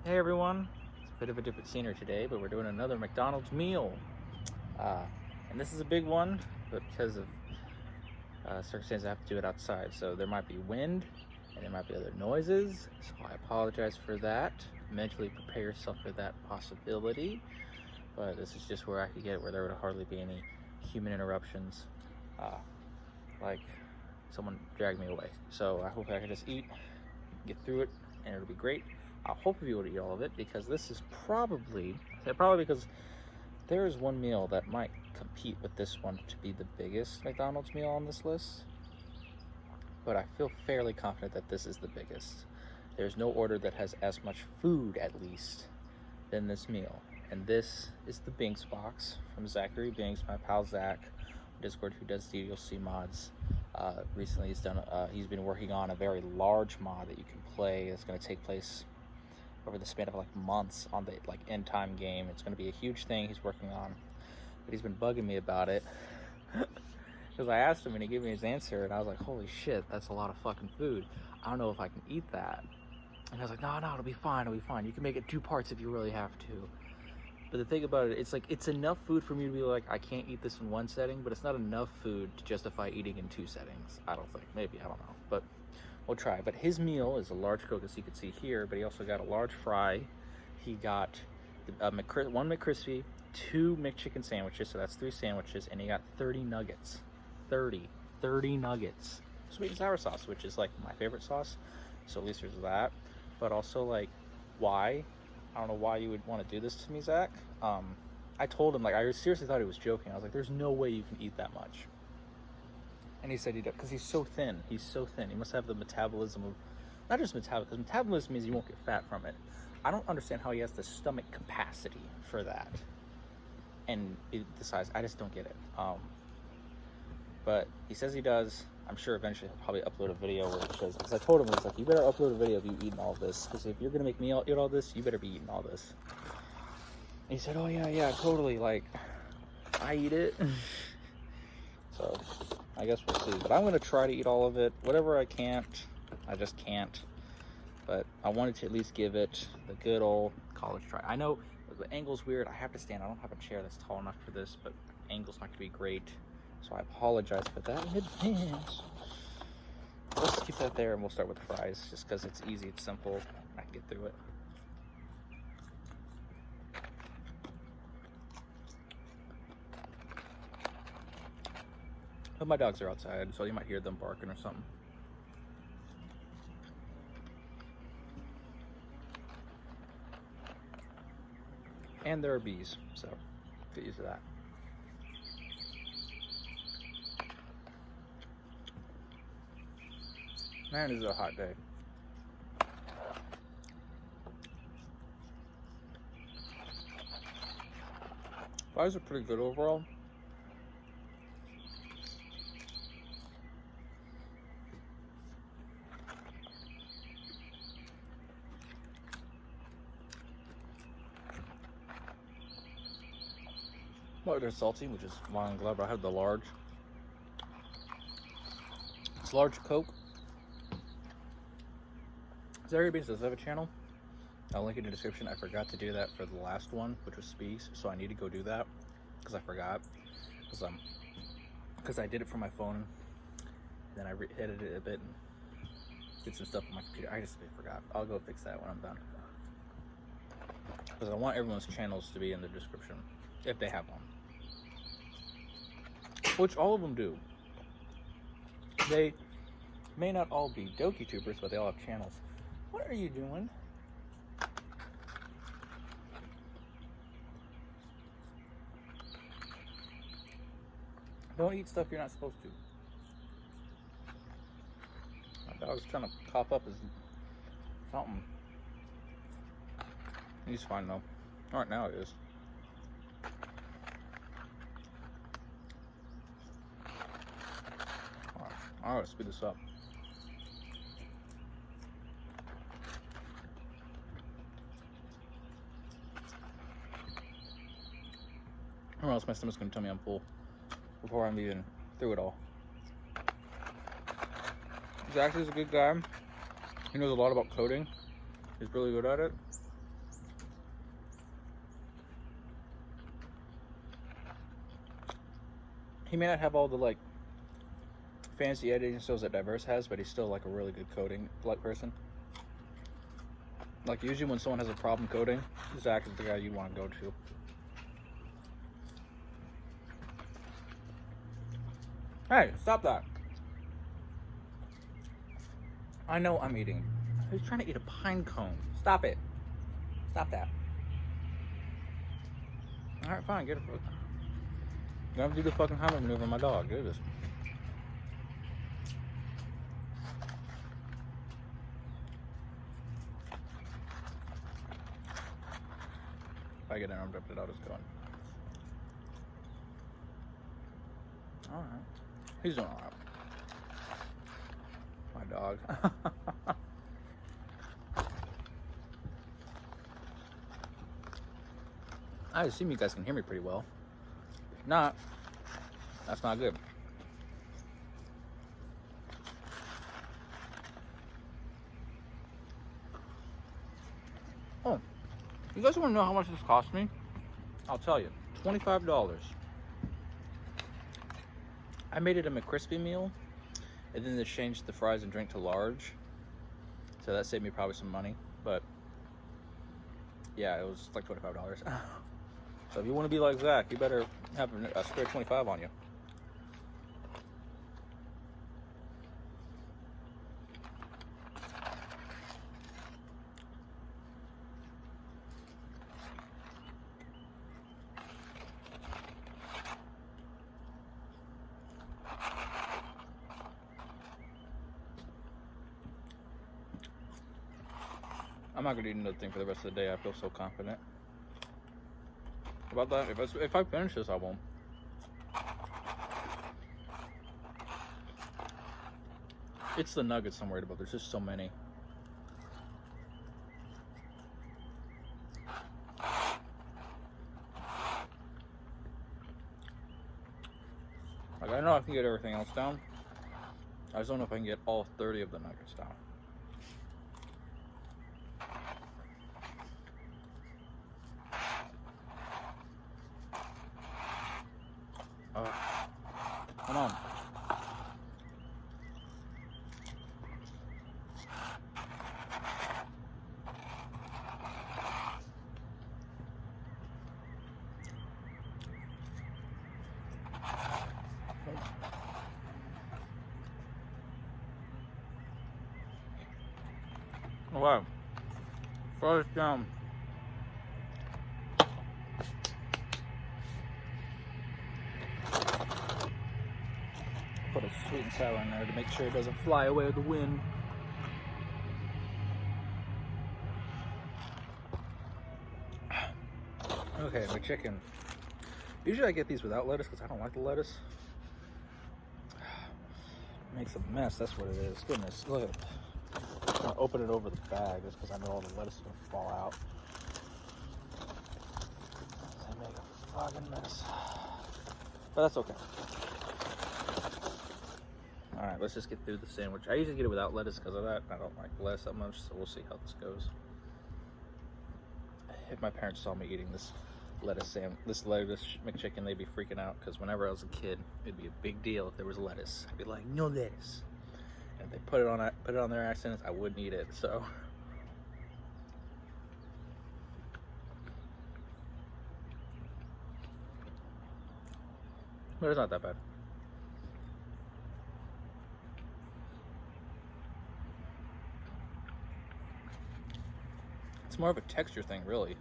Hey everyone, it's a bit of a different scenery today, but we're doing another McDonald's meal. And this is a big one, but because of circumstances I have to do it outside. So there might be wind and there might be other noises, so I apologize for that. Mentally prepare yourself for that possibility. But this is just where I could get it where there would hardly be any human interruptions, like someone dragged me away. So I hope I can just eat, get through it, and it'll be great. I'll hopefully be able to eat all of it because this is probably because there is one meal that might compete with this one to be the biggest McDonald's meal on this list. But I feel fairly confident that this is the biggest. There's no order that has as much food, at least, than this meal. And this is the Binx Box from ZacharyBinx's, my pal Zach, on Discord, who does DLC mods. Recently he's been working on a very large mod that you can play. It's going to take place over the span of like months on the end time game. It's going to be a huge thing he's working on, but he's been bugging me about it because I asked him and he gave me his answer and I was like, holy shit, that's a lot of fucking food. I don't know if I can eat that. And I was like, no, it'll be fine, you can make it 2 parts if you really have to. But the thing about it, it's like, it's enough food for me to be like, I can't eat this in one setting, but it's not enough food to justify eating in 2 settings. I don't think. Maybe, I don't know. But we'll try. But his meal is a large Coke, as you can see here, but he also got a large fry. He got one McCrispy, 2 McChicken sandwiches, so that's 3 sandwiches, and he got 30 nuggets. 30 nuggets. Sweet and sour sauce, which is like my favorite sauce, so at least there's that. But also, like, why? I don't know why you would want to do this to me, Zach. I told him, like, I seriously thought he was joking. I was like, there's no way you can eat that much. And he said he does, because he's so thin. He's so thin. He must have the metabolism of, not just metabolism, because metabolism means you won't get fat from it. I don't understand how he has the stomach capacity for that. And the size, I just don't get it. But he says he does. I'm sure eventually he'll probably upload a video where it shows, because I told him, he's like, you better upload a video of you eating all this, because if you're going to make me eat all this, you better be eating all this. And he said, oh yeah, totally, like, I eat it. So, I guess we'll see. But I'm going to try to eat all of it. Whatever I can't, I just can't. But I wanted to at least give it the good old college try. I know the angle's weird. I have to stand. I don't have a chair that's tall enough for this, but the angle's not going to be great. So I apologize for that in advance. Let's keep that there and we'll start with the fries, just because it's easy, it's simple, I can get through it. But my dogs are outside, so you might hear them barking or something. And there are bees, so get used to that. Man, this is a hot day. Fries are pretty good overall. Well, they're salty, which is why I'm glad I have the large. It's large Coke. ZacharyBinx's does have a channel. I'll link it in the description. I forgot to do that for the last one, which was Speaks, so I need to go do that because I forgot. Because I did it from my phone, and then I edited it a bit and did some stuff on my computer. I just forgot. I'll go fix that when I'm done. Because I want everyone's channels to be in the description if they have one, which all of them do. They may not all be Dokitubers, but they all have channels. What are you doing? Don't eat stuff you're not supposed to. My dog's trying to cough up his something. He's fine though. Alright, now it is. Alright, let's speed this up. Or else my stomach's gonna tell me I'm full before I'm even through it all. Zach is a good guy. He knows a lot about coding. He's really good at it. He may not have all the like fancy editing skills that Diverse has, but he's still like a really good coding like person. Like usually when someone has a problem coding, Zach is the guy you want to go to. Hey, stop that. I know I'm eating. He's trying to eat a pine cone. Stop it. Stop that. Alright, fine, get it. You don't have to do the fucking hammer maneuver on my dog. Do this. If I get an arm up it, I'll just go in. Alright. He's doing alright. My dog. I assume you guys can hear me pretty well. If not, that's not good. Oh, you guys want to know how much this cost me? I'll tell you. $25. I made it a McCrispy meal, and then they changed the fries and drink to large. So that saved me probably some money, but yeah, it was like $25. So if you want to be like Zach, you better have a spare 25 on you. I'm not gonna eat another thing for the rest of the day. I feel so confident about that. If I finish this, I won't. It's the nuggets I'm worried about. There's just so many. Like, I know I can get everything else down. I just don't know if I can get all 30 of the nuggets down. Come on. Wow. First down. Put a sweet and sour in there to make sure it doesn't fly away with the wind. Okay, McChicken. Usually I get these without lettuce because I don't like the lettuce. Makes a mess, that's what it is. Goodness, look at it. I'm gonna open it over the bag just because I know all the lettuce is gonna fall out. They make a fucking mess. But that's okay. Alright, let's just get through the sandwich. I usually get it without lettuce because of that. I don't like lettuce that much, so we'll see how this goes. If my parents saw me eating this lettuce McChicken, they'd be freaking out because whenever I was a kid, it'd be a big deal if there was lettuce. I'd be like, no lettuce. And if they put it on their accents, I wouldn't eat it. So but it's not that bad. It's more of a texture thing, really.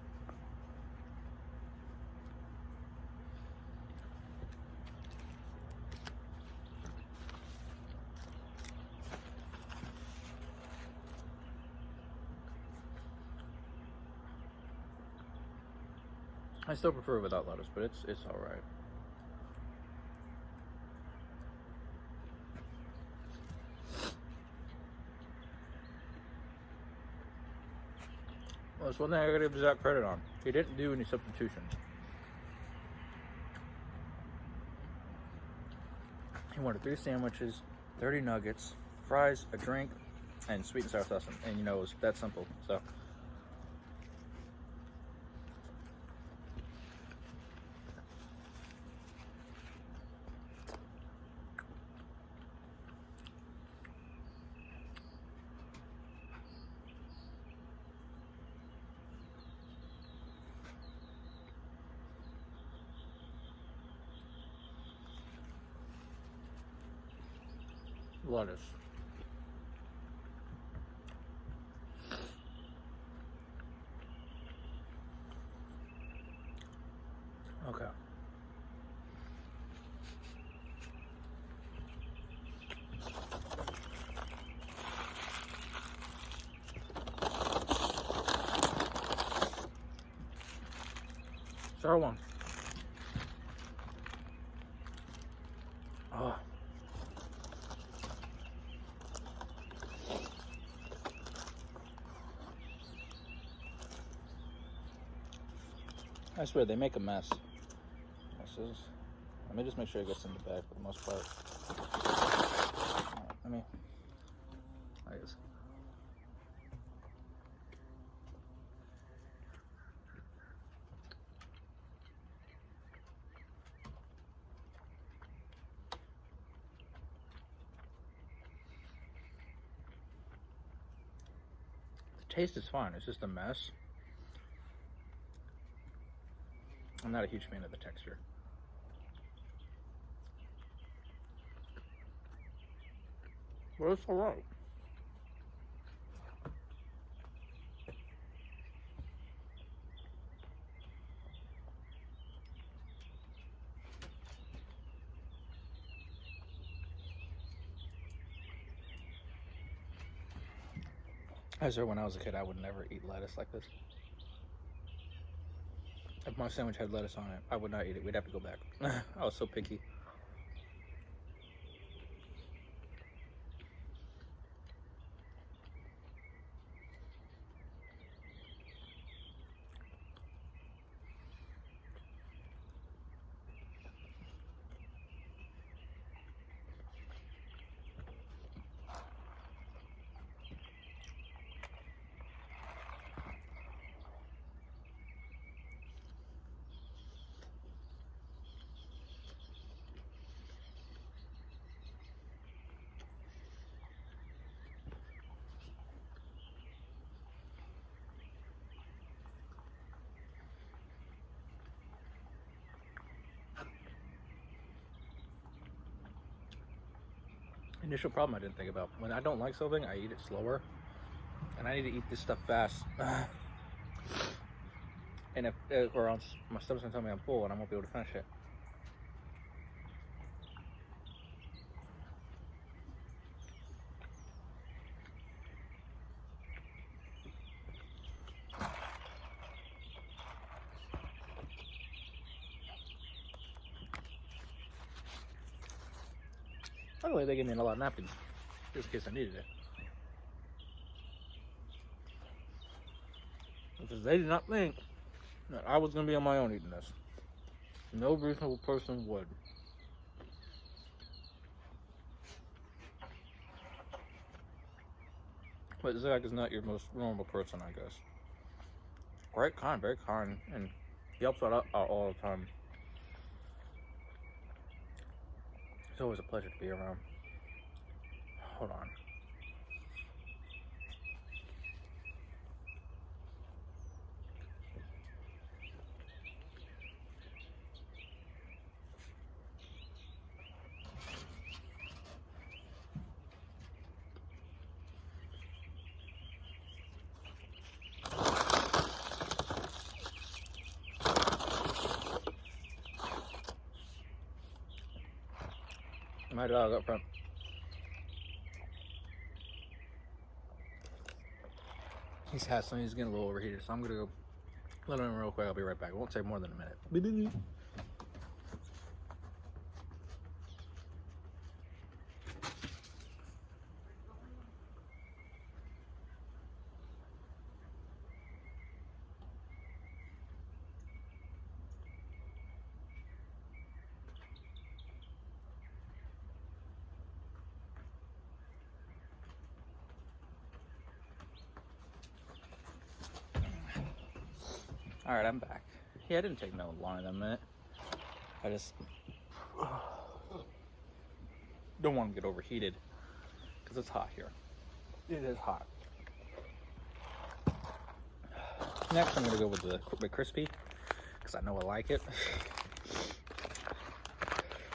I still prefer it without lettuce, but it's all right. Well, that's one thing I gotta give Zach credit on. He didn't do any substitutions. He wanted 3 sandwiches, 30 nuggets, fries, a drink, and sweet and sour sauce. And you know, it was that simple. So lettuce. Okay. Start one. Oh. I swear they make a mess. Let me just make sure it gets in the bag for the most part. Alright, let me. I guess. The taste is fine. It's just a mess. I'm not a huge fan of the texture. But it's alright. I swear when I was a kid, I would never eat lettuce like this. If my sandwich had lettuce on it, I would not eat it. We'd have to go back. I was so picky. Initial problem I didn't think about. When I don't like something, I eat it slower. And I need to eat this stuff fast. And or else my stomach's gonna tell me I'm full and I won't be able to finish it. By the way, they gave me a lot of napkins, just in case I needed it. Because they did not think that I was going to be on my own eating this. No reasonable person would. But Zach is not your most normal person, I guess. Very kind, and he helps out all the time. It's always a pleasure to be around. Hold on. My dog up front. He's hassling, he's getting a little overheated, so I'm gonna go let him in real quick. I'll be right back. It won't take more than a minute. Alright, I'm back. Yeah, it didn't take no longer than a minute. I just don't want to get overheated because it's hot here. It is hot. Next, I'm going to go with the McCrispy because I know I like it.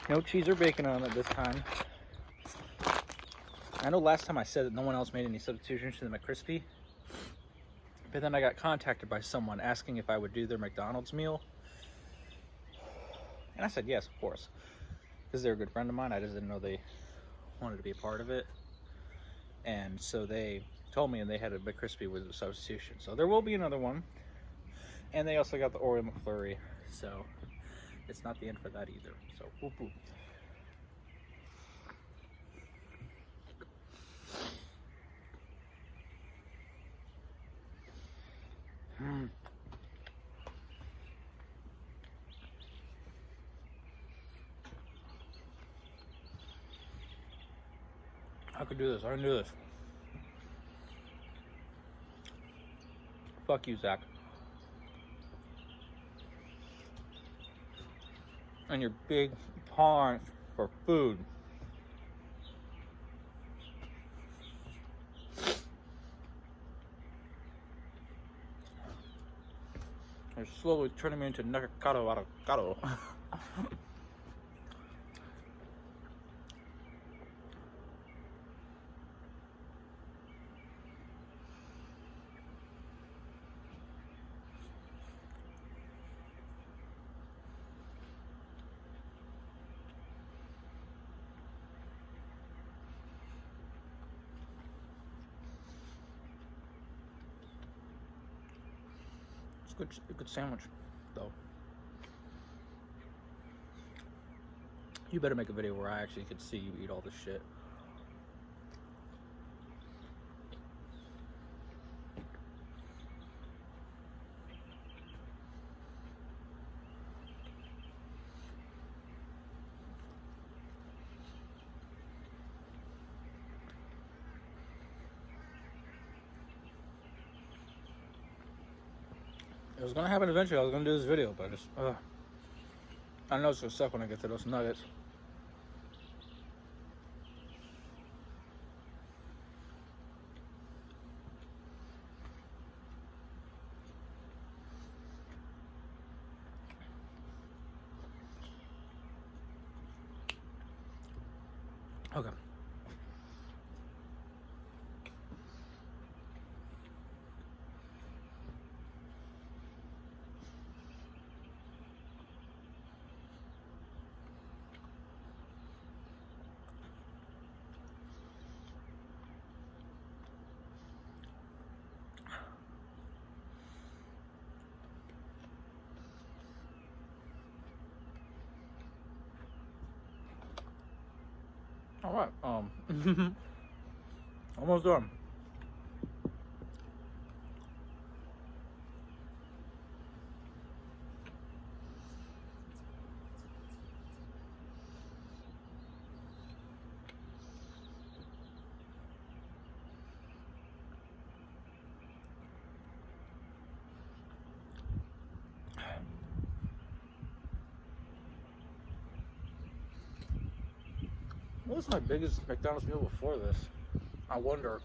No cheese or bacon on it this time. I know last time I said that no one else made any substitutions to the McCrispy, but then I got contacted by someone asking if I would do their McDonald's meal. And I said yes, of course, because they're a good friend of mine. I just didn't know they wanted to be a part of it. And so they told me, and they had a McCrispy with a substitution. So there will be another one. And they also got the Oreo McFlurry. So it's not the end for that either. So whoop whoop. I could do this. I can do this. Fuck you, Zach. And your big tolerance for food. You're slowly turning me into avocado. It's a good sandwich, though. You better make a video where I actually could see you eat all this shit. It was gonna happen eventually. I was gonna do this video, but I know it's gonna suck when I get to those nuggets. Okay. All right. Almost done. What was my biggest McDonald's meal before this? I wonder.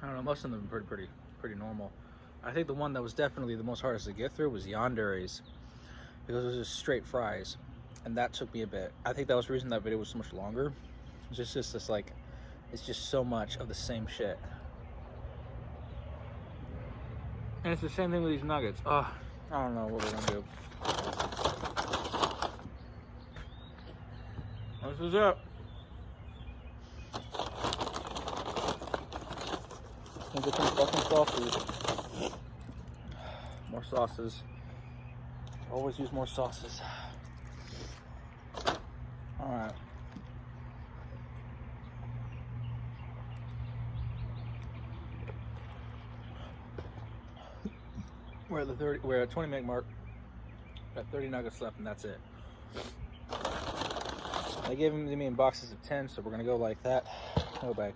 I don't know, most of them were pretty normal. I think the one that was definitely the most hardest to get through was Yandere's, because it was just straight fries, and that took me a bit. I think that was the reason that video was so much longer. It's just this like, it's just so much of the same shit. And it's the same thing with these nuggets. I don't know what we're gonna do. This is it. We'll get some fucking sauces. More sauces. Always use more sauces. Alright. We're at 20-minute mark. Got 30 nuggets left, and that's it. They gave them to me in boxes of 10, so we're gonna go like that. Go by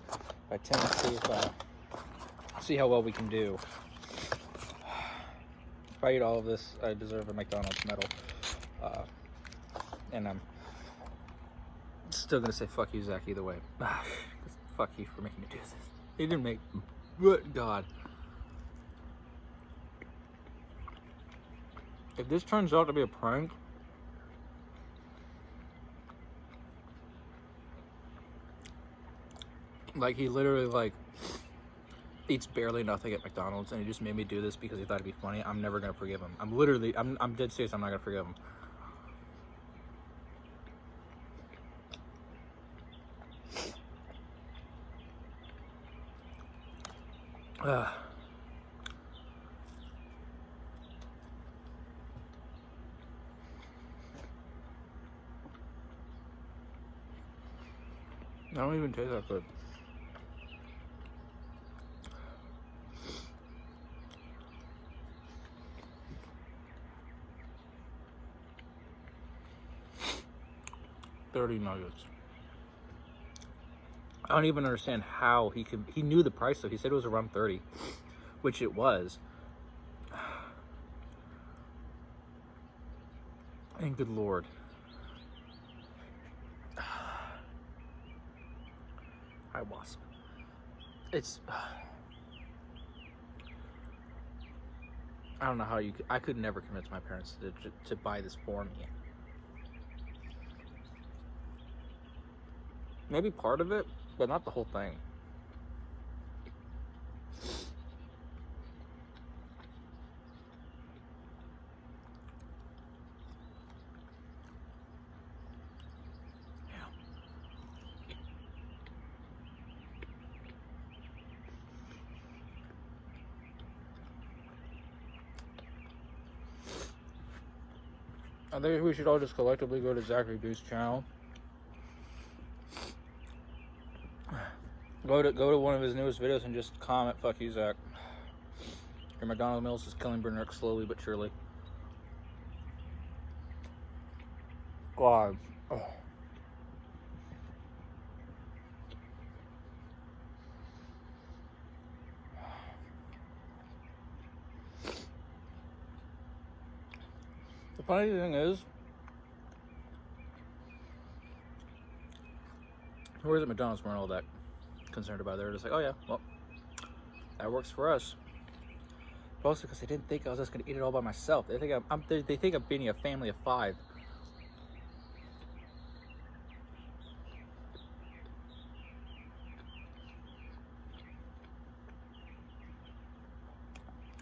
10 and see how well we can do. If I eat all of this, I deserve a McDonald's medal. And I'm still gonna say fuck you, Zach, either way. Fuck you for making me do this. You didn't make Good God. If this turns out to be a prank, like he literally like eats barely nothing at McDonald's and he just made me do this because he thought it'd be funny, I'm never gonna forgive him. I'm dead serious, I'm not gonna forgive him. I don't even taste that good. $30 nuggets. I don't even understand how he knew the price though. He said it was around 30, which it was. And good Lord. Hi, Wasp. It's... I don't know how you could... I could never convince my parents to buy this for me. Maybe part of it, but not the whole thing. I think we should all just collectively go to ZacharyBinx's channel. Go to one of his newest videos and just comment, "Fuck you, Zach. Your McDonald's meals is killing Brynrick slowly but surely." God. Oh. The funny thing is, where's at McDonald's weren't all that concerned about it. They're just like, oh yeah, well, that works for us. But also because they didn't think I was just gonna eat it all by myself. They think they think I'm feeding a family of 5.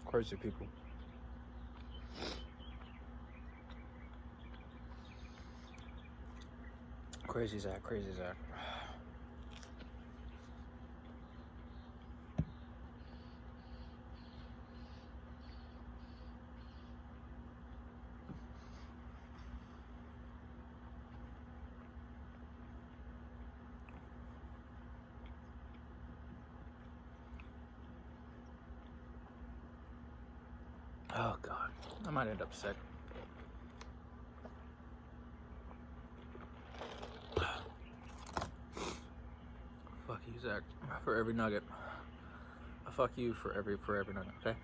Crazy people. Crazy Zach, crazy Zach. Oh God, I might end up sick. Fuck you, Zach, for every nugget. Fuck you for every nugget, okay?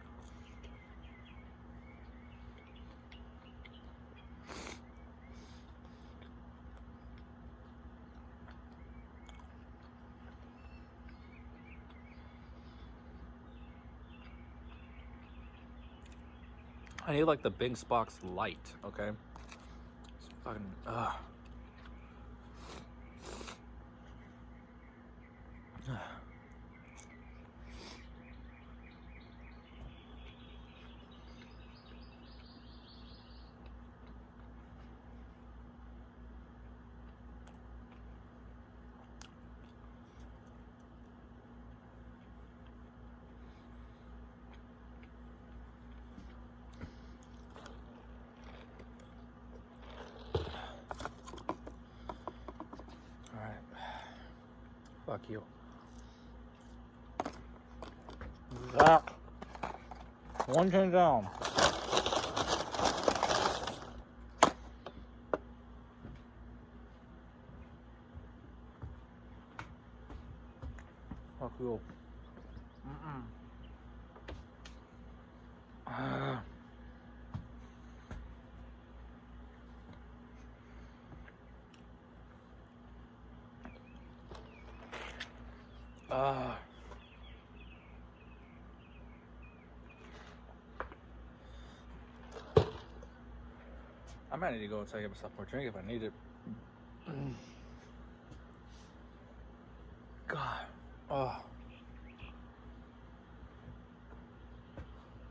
I need like the Binx Box light, okay? It's fucking, fuck you. Zach. 110 down. Fuck you. I might need to go inside and get myself more drink if I need it. God. Oh.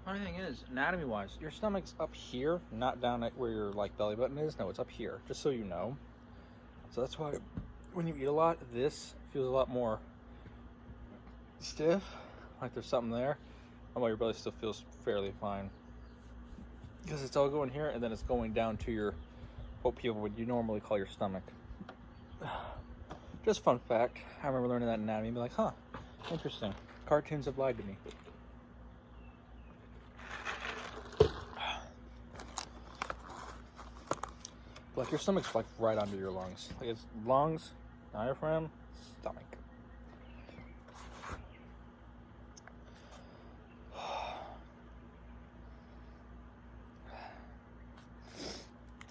Funny thing is, anatomy-wise, your stomach's up here, not down at where your like belly button is. No, it's up here, just so you know. So that's why when you eat a lot, this feels a lot more stiff, like there's something there. And while your belly still feels fairly fine, because it's all going here, and then it's going down to your what people would you normally call your stomach. Just fun fact. I remember learning that anatomy and be like, huh, interesting. Cartoons have lied to me. Like your stomach's like right under your lungs. Like it's lungs, diaphragm, stomach.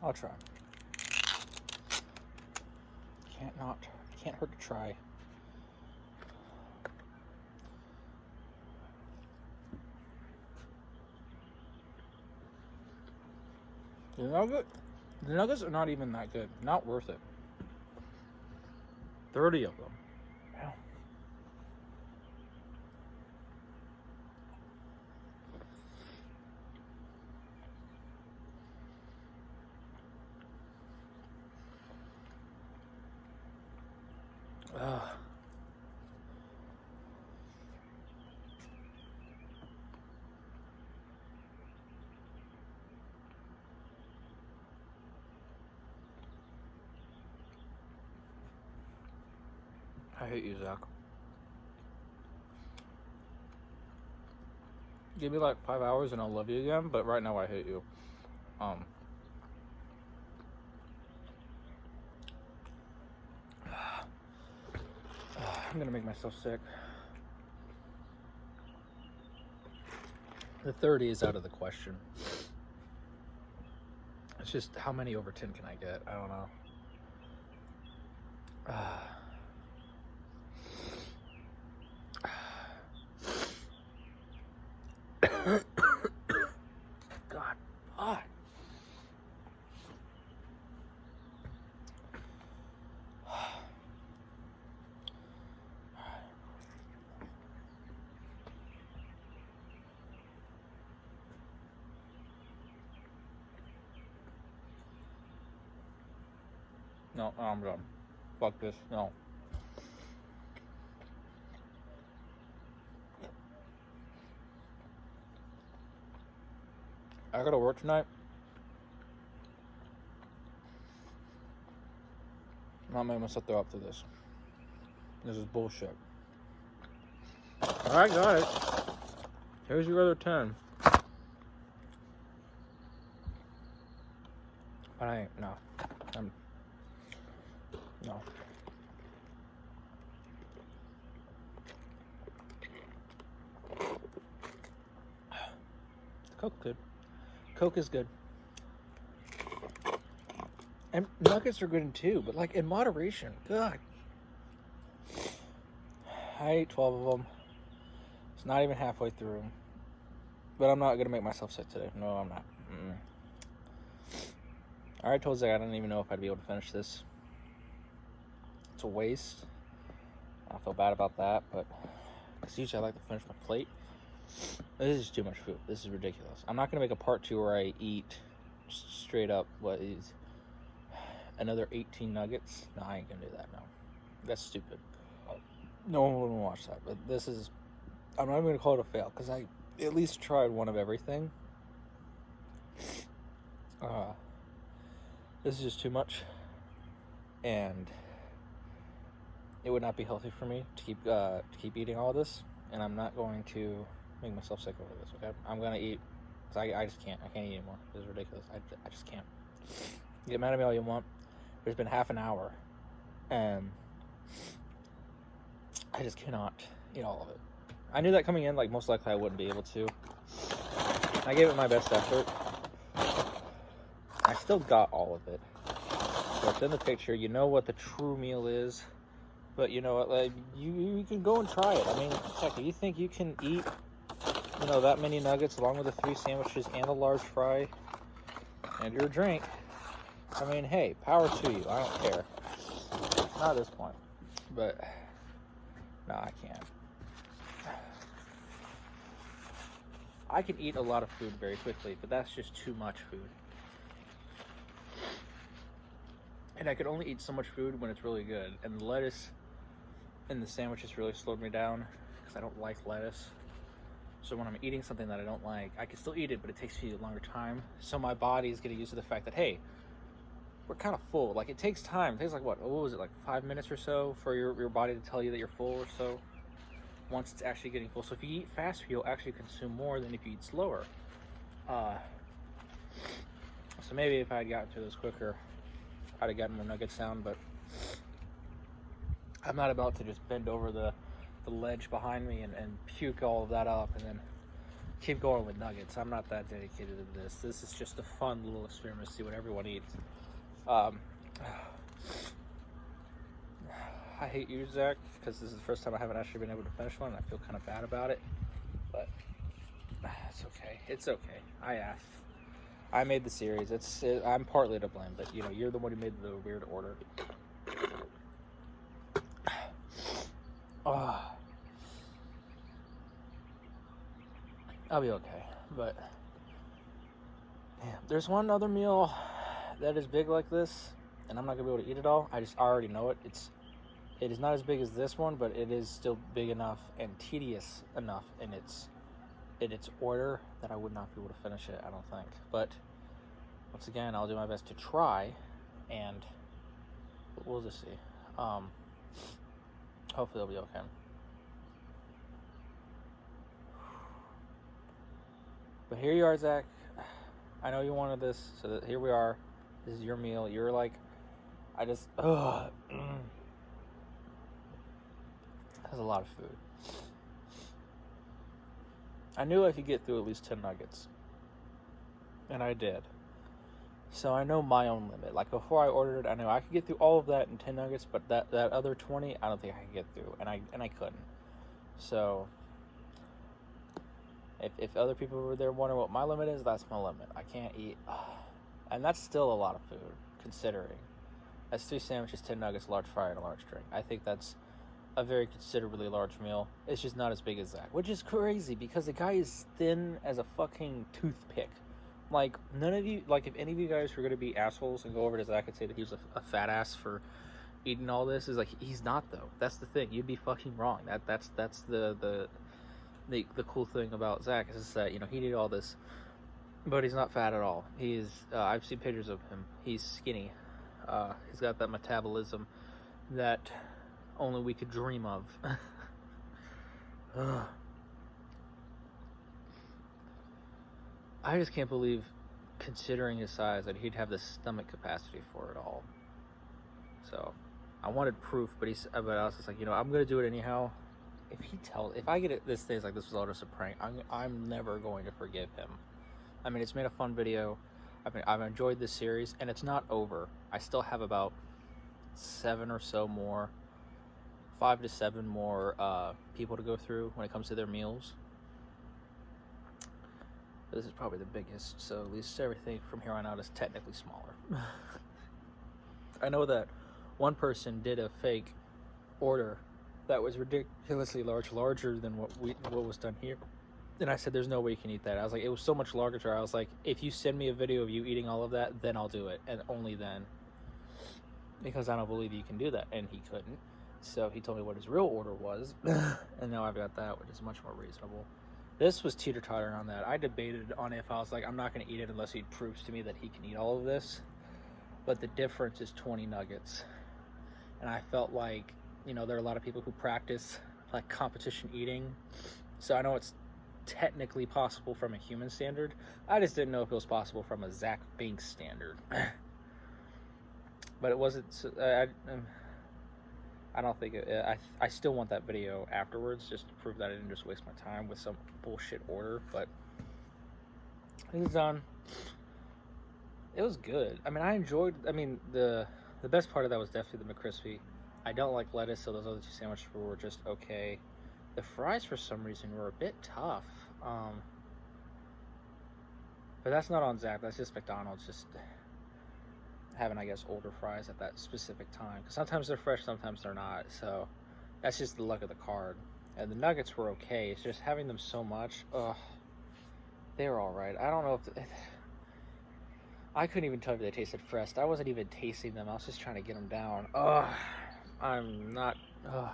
I'll try. Can't hurt to try. The nuggets are not even that good. Not worth it. 30 of them. Wow. I hate you, Zach. Give me like 5 hours and I'll love you again, but right now I hate you. I'm gonna make myself sick. The 30 is out of the question. It's just how many over 10 can I get? I don't know. God. Ah. No, I'm done. Fuck this. No. I gotta work tonight. I'm not making myself throw up to this. This is bullshit. Alright, guys. Here's your other 10. But I ain't. No. No. Coke good. Coke is good. And nuggets are good too, but like in moderation. God. I ate 12 of them. It's not even halfway through. But I'm not going to make myself sick today. No, I'm not. I already told Zach I didn't even know if I'd be able to finish this. It's a waste. I feel bad about that, but because usually I like to finish my plate. This is too much food. This is ridiculous. I'm not going to make a part 2 where I eat straight up what is another 18 nuggets. No, I ain't going to do that, no. That's stupid. No one will watch that, but this is, I'm not even going to call it a fail, because I at least tried one of everything. This is just too much, and it would not be healthy for me to keep eating all this, and I'm not going to make myself sick over this, okay? I'm going to eat, because I just can't. I can't eat anymore. This is ridiculous. I just can't. Get mad at me all you want. There's been half an hour, and I just cannot eat all of it. I knew that coming in, like, most likely I wouldn't be able to. I gave it my best effort. I still got all of it. So it's in the picture. You know what the true meal is. But you know what, like, you can go and try it. I mean, heck, if you think you can eat, you know, that many nuggets along with the 3 sandwiches and a large fry and your drink, I mean, hey, power to you. I don't care. Not at this point. But, no, I can't. I can eat a lot of food very quickly, but that's just too much food. And I can only eat so much food when it's really good. And the lettuce in the sandwiches really slowed me down because I don't like lettuce. So when I'm eating something that I don't like, I can still eat it, but it takes me a longer time. So my body is getting used to the fact that, hey, we're kind of full. Like, it takes time. It takes like, what was it, like 5 minutes or so for your body to tell you that you're full or so, once it's actually getting full. So if you eat faster, you'll actually consume more than if you eat slower. So maybe if I had gotten to this quicker, I'd have gotten more nuggets down, but I'm not about to just bend over the ledge behind me and puke all of that up and then keep going with nuggets. I'm not that dedicated to this. This is just a fun little experiment to see what everyone eats. I hate you, Zach, because this is the first time I haven't actually been able to finish one, and I feel kind of bad about it, but it's okay. It's okay. I asked. I made the series. I'm partly to blame, but you're the one who made the weird order. I'll be okay, but yeah, there's one other meal that is big like this, and I'm not gonna be able to eat it all. I already know it. It is not as big as this one, but it is still big enough and tedious enough in its order that I would not be able to finish it, I don't think. But once again, I'll do my best to try, and we'll just see. Hopefully it'll be okay. But here you are, Zach. I know you wanted this, so here we are. This is your meal. You're like, that's a lot of food. I knew I could get through at least 10 nuggets. And I did. So I know my own limit. Like, before I ordered it, I knew I could get through all of that in 10 nuggets, but that other 20, I don't think I could get through. And I couldn't. So if other people were there wondering what my limit is, that's my limit. I can't eat. And that's still a lot of food, considering. That's 3 sandwiches, 10 nuggets, a large fry, and a large drink. I think that's a very considerably large meal. It's just not as big as Zach, which is crazy because the guy is thin as a fucking toothpick. Like, none of you, like, if any of you guys were going to be assholes and go over to Zach and say that he was a fat ass for eating all this, is like, he's not, though. That's the thing. You'd be fucking wrong. That's the cool thing about Zach is that, he'd eat all this, but he's not fat at all. He is, I've seen pictures of him. He's skinny. He's got that metabolism that only we could dream of. I just can't believe, considering his size, that he'd have the stomach capacity for it all. So, I wanted proof, but I was just like, I'm gonna do it anyhow. If I get it, this thing's like, this was all just a prank, I'm never going to forgive him. I mean, it's made a fun video. I've enjoyed this series, and it's not over. I still have about 7 or so more, 5 to 7 more people to go through when it comes to their meals. This is probably the biggest, so at least everything from here on out is technically smaller. I know that one person did a fake order that was ridiculously larger than what was done here. And I said, there's no way you can eat that. I was like, it was so much larger. I was like, if you send me a video of you eating all of that, then I'll do it. And only then. Because I don't believe you can do that. And he couldn't. So he told me what his real order was. And now I've got that, which is much more reasonable. This was teeter-tottering on that. I debated on if I was like, I'm not going to eat it unless he proves to me that he can eat all of this. But the difference is 20 nuggets. And I felt like, there are a lot of people who practice like competition eating. So I know it's technically possible from a human standard. I just didn't know if it was possible from a Zach Binx standard. But it wasn't. I don't think I still want that video afterwards just to prove that I didn't just waste my time with some bullshit order. But it was done. It was good. I mean, I enjoyed. I mean, the best part of that was definitely the McCrispy. I don't like lettuce, so those other 2 sandwiches were just okay. The fries, for some reason, were a bit tough. But that's not on Zach. That's just McDonald's. Just, having, I guess, older fries at that specific time. Because sometimes they're fresh, sometimes they're not. So that's just the luck of the card. And the nuggets were okay. It's just having them so much. Ugh. They were alright. I don't know if... I couldn't even tell if they tasted fresh. I wasn't even tasting them. I was just trying to get them down. Ugh. I'm not... Ugh.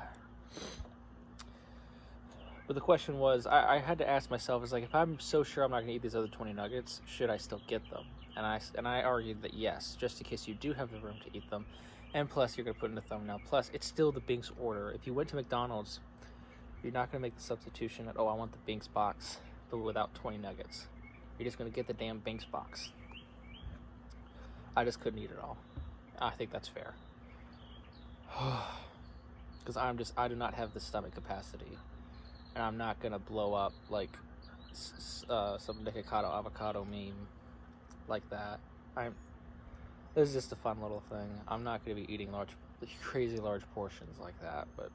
But the question was, I had to ask myself, is like, if I'm so sure I'm not going to eat these other 20 nuggets, should I still get them? And I argued that yes, just in case you do have the room to eat them. And plus, you're going to put in the thumbnail. Plus, it's still the Binx order. If you went to McDonald's, you're not going to make the substitution that, oh, I want the Binx box, but without 20 nuggets. You're just going to get the damn Binx box. I just couldn't eat it all. I think that's fair. Because I do not have the stomach capacity. And I'm not going to blow up like some Dokituber avocado meme like that. This is just a fun little thing. I'm not going to be eating crazy large portions like that, but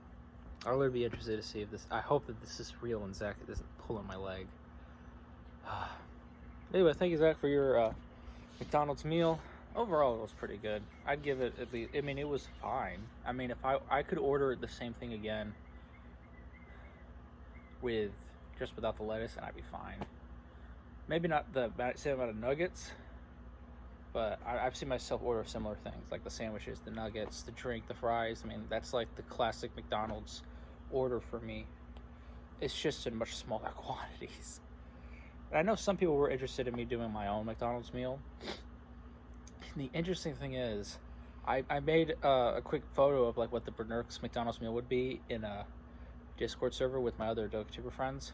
I would be interested to see if this... I hope that this is real and Zach isn't pulling my leg. Anyway, thank you, Zach, for your McDonald's meal. Overall, it was pretty good. I'd give it at least... I mean, it was fine. I mean, if I could order the same thing again with just without the lettuce, and I'd be fine. Maybe not the same amount of nuggets, but I've seen myself order similar things, like the sandwiches, the nuggets, the drink, the fries. I mean, that's like the classic McDonald's order for me. It's just in much smaller quantities. And I know some people were interested in me doing my own McDonald's meal. And the interesting thing is, I made a quick photo of like what the Bernerk's McDonald's meal would be in a Discord server with my other Dokituber friends.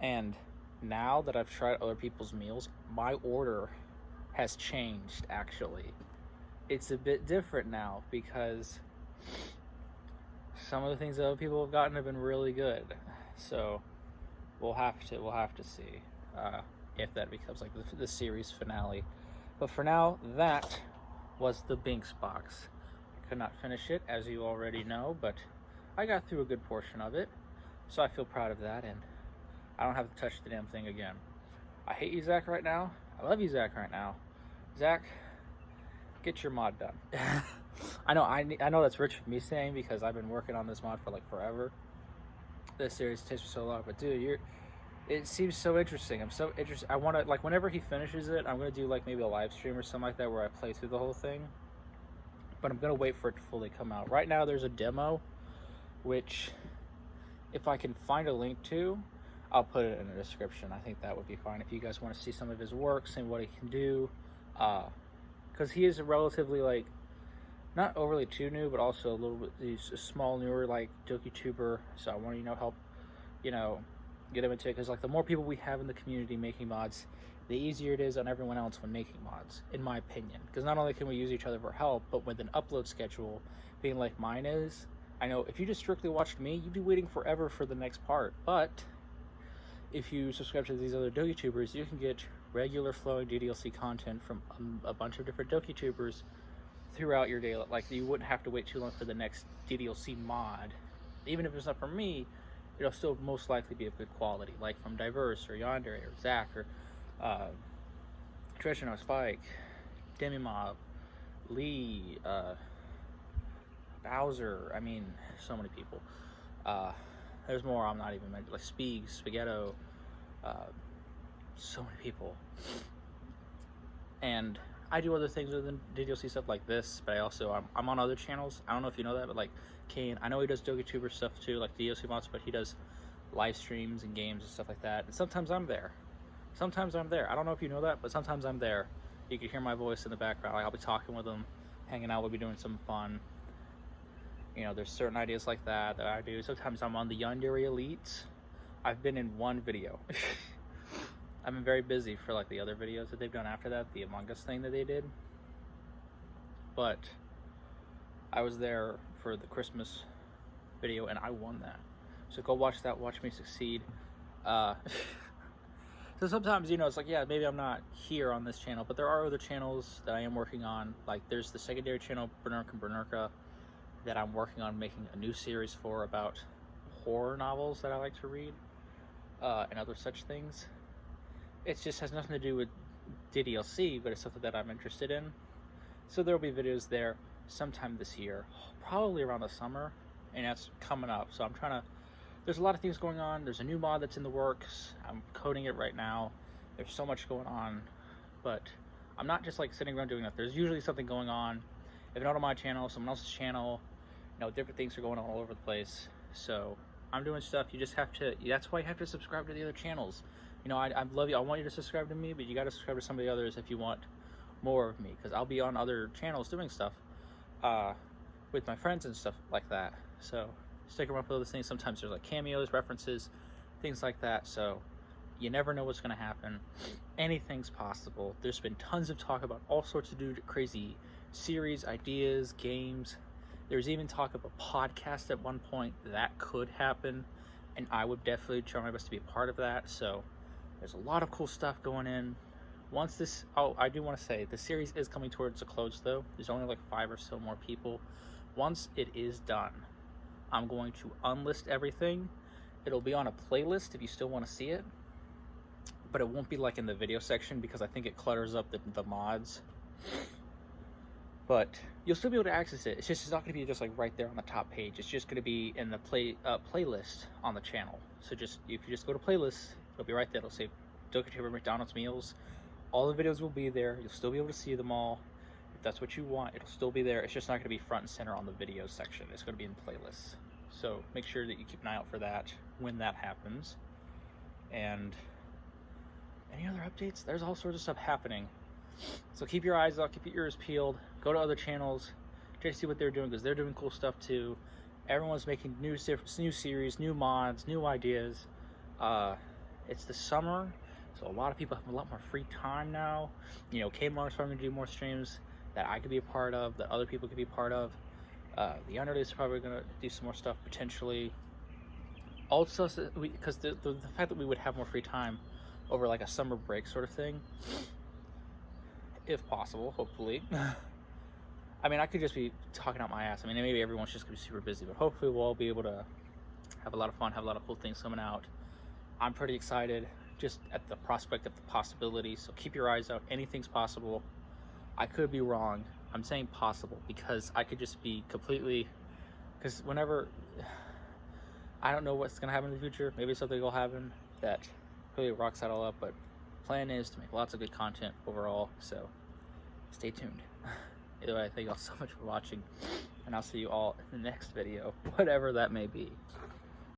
And now that I've tried other people's meals, my order has changed, actually. It's a bit different now because some of the things that other people have gotten have been really good. So we'll have to see if that becomes like the series finale. But for now, that was the Binx box. I could not finish it, as you already know, but I got through a good portion of it, so I feel proud of that, and I don't have to touch the damn thing again. I hate you, Zach, right now. I love you, Zach, right now. Zach, get your mod done. I know that's rich for me saying, because I've been working on this mod for like forever. This series takes me so long, but dude, it seems so interesting. I'm so interested. I want to, like, whenever he finishes it, I'm going to do like maybe a live stream or something like that where I play through the whole thing. But I'm going to wait for it to fully come out. Right now, there's a demo, which if I can find a link to, I'll put it in the description. I think that would be fine if you guys want to see some of his works and what he can do, because he is a relatively, like, not overly too new, but also a little bit, he's a small, newer, like, Dokituber, so I want to, help, get him into it, because, like, the more people we have in the community making mods, the easier it is on everyone else when making mods, in my opinion, because not only can we use each other for help, but with an upload schedule being like mine is, I know if you just strictly watched me, you'd be waiting forever for the next part. But if you subscribe to these other Dokitubers, you can get regular flowing DDLC content from a bunch of different Dokitubers throughout your day. Like, you wouldn't have to wait too long for the next DDLC mod. Even if it's not from me, it'll still most likely be of good quality, like from Diverse or Yonder or Zach or Treasure No Spike, Demimob, Lee, Bowser. I mean, so many people. There's more I'm not even mentioning, like Spaghetto, so many people. And I do other things other than DDLC stuff like this, but I'm on other channels. I don't know if you know that, but like Kane, I know he does Dokituber stuff too, like DDLC mods, but he does live streams and games and stuff like that. And sometimes I'm there. I don't know if you know that, but sometimes I'm there. You can hear my voice in the background. Like, I'll be talking with him, hanging out, we'll be doing some fun. There's certain ideas like that I do. Sometimes I'm on the Yandere Elites. I've been in one video. I've been very busy for like the other videos that they've done after that, the Among Us thing that they did. But I was there for the Christmas video and I won that. So go watch that, watch me succeed. So sometimes, it's like, yeah, maybe I'm not here on this channel, but there are other channels that I am working on. Like, there's the secondary channel, Bernerk and Bernerka, that I'm working on making a new series for about horror novels that I like to read, and other such things. It just has nothing to do with DDLC, but it's something that I'm interested in. So there'll be videos there sometime this year, probably around the summer, and that's coming up. So I'm trying to, there's a lot of things going on. There's a new mod that's in the works. I'm coding it right now. There's so much going on, but I'm not just like sitting around doing that. There's usually something going on. If not on my channel, someone else's channel, you know, different things are going on all over the place. So I'm doing stuff. You just have to, that's why you have to subscribe to the other channels. You know, I love you. I want you to subscribe to me, but you got to subscribe to some of the others if you want more of me, because I'll be on other channels doing stuff with my friends and stuff like that. So stick around for those things. Sometimes there's like cameos, references, things like that. So you never know what's going to happen. Anything's possible. There's been tons of talk about all sorts of crazy series, ideas, games. There's even talk of a podcast at one point that could happen, and I would definitely try my best to be a part of that. So there's a lot of cool stuff going in. Once this, oh, I do want to say, the series is coming towards a close though. There's only like 5 or so more people. Once it is done, I'm going to unlist everything. It'll be on a playlist if you still want to see it, but it won't be like in the video section because I think it clutters up the mods. But you'll still be able to access it. It's just, it's not going to be just like right there on the top page. It's just going to be in the playlist on the channel. So just, if you just go to playlists, it'll be right there. It'll say Dokituber McDonald's meals. All the videos will be there. You'll still be able to see them all. If that's what you want, it'll still be there. It's just not going to be front and center on the video section. It's going to be in playlists. So make sure that you keep an eye out for that when that happens. And any other updates? There's all sorts of stuff happening. So keep your eyes out, keep your ears peeled. Go to other channels, try to see what they're doing, because they're doing cool stuff too. Everyone's making new series, new mods, new ideas. It's the summer, so a lot of people have a lot more free time now. You know, Kmart's probably going to do more streams that I could be a part of, that other people could be a part of. The Underdays is probably going to do some more stuff potentially. Also, because the fact that we would have more free time over like a summer break sort of thing, if possible, hopefully. I mean, I could just be talking out my ass. I mean, maybe everyone's just going to be super busy, but hopefully we'll all be able to have a lot of fun, have a lot of cool things coming out. I'm pretty excited just at the prospect of the possibility, so keep your eyes out. Anything's possible. I could be wrong. I'm saying possible because I could just be completely, because whenever, I don't know what's going to happen in the future. Maybe something will happen that really rocks that all up, but plan is to make lots of good content overall, so stay tuned. Either way, thank you all so much for watching, and I'll see you all in the next video, whatever that may be.